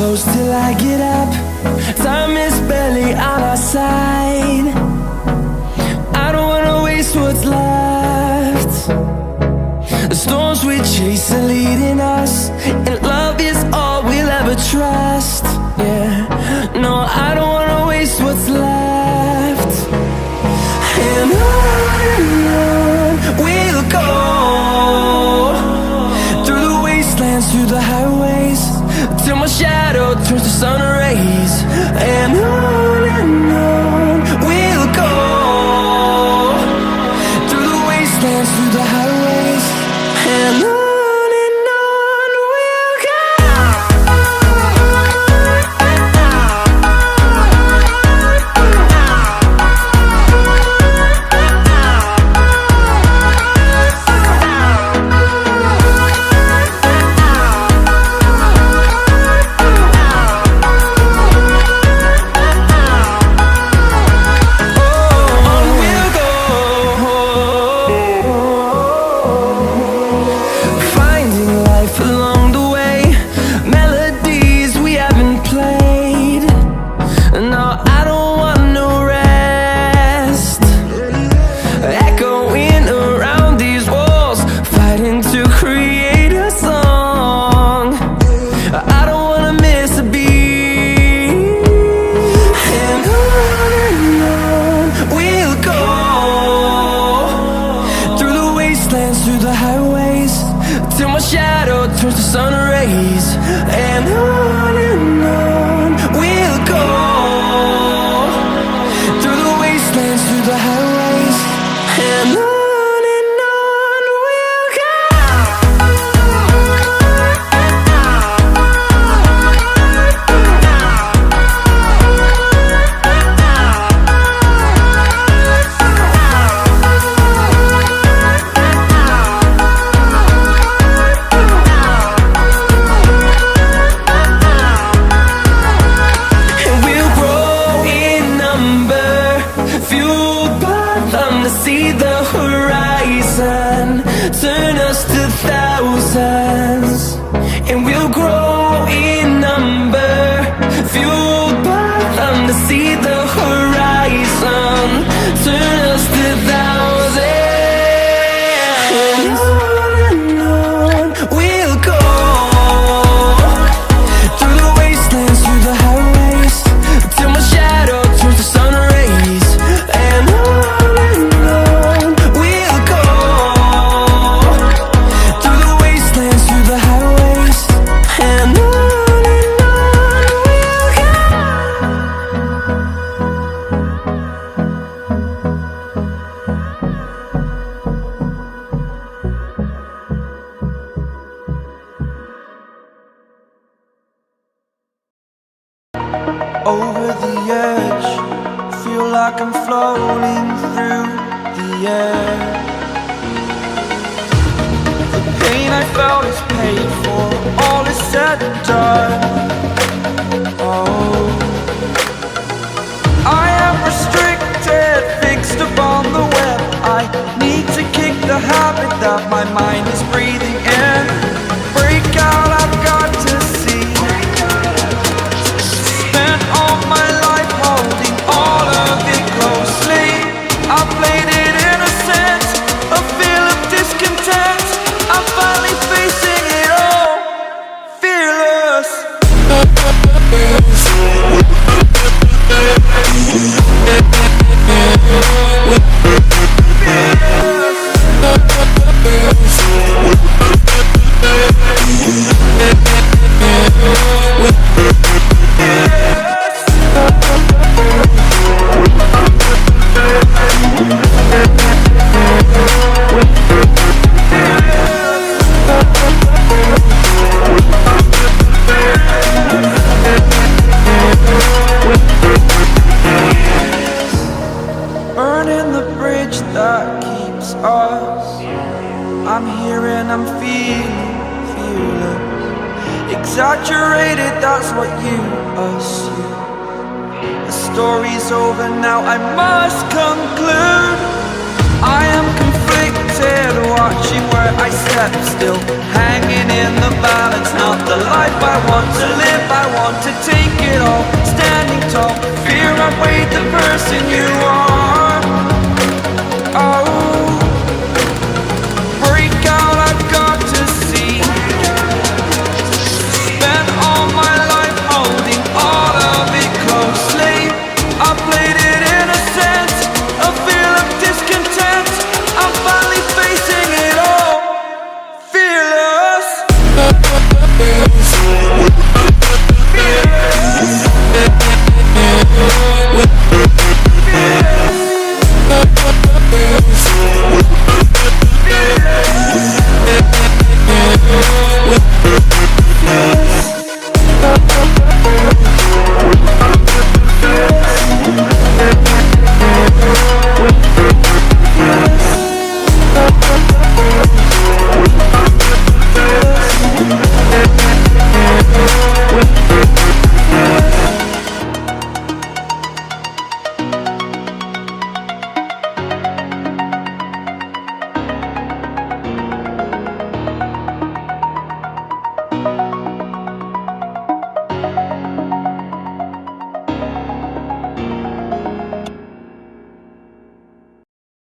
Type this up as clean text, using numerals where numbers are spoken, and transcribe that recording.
close till I get up. Time is barely on our side. I don't wanna waste what's left. The storms we chase are leading us, and love is all we'll ever trust. Yeah, no, I don't wanna waste what's left. And on we'll go, through the wastelands, through the highways, till my shadow turns to sun rays. And on we'll go, through the wastelands, through the highways, and on. Through the highways, till my shadow turns to sun rays. And on we'll go, through the wastelands, through the highways, and on. See the horizon turn us to thousands, and we'll grow in number, fueled by them. To see the horizon turn us to thousands, and on we'll go, through the wastelands, through the highways, till my shadow turns to sun rays. And over the edge, feel like I'm floating through the air. The pain I felt is paid for, all is said and done. Oh, I am restricted, fixed upon the web. I need to kick the habit that my mind is breathing in. Break out, I've got to see. All my life holding all of it closely, I played it innocent, a feel of discontent. I'm finally facing it all, fearless. Burning the bridge that keeps us. I'm here and I'm feeling fearless. Exaggerated, that's what you assume. The story's over now, I must conclude. I am conflicted. watching where I step, still hanging in the balance. Not the life I want to live, I want to take it all. Stand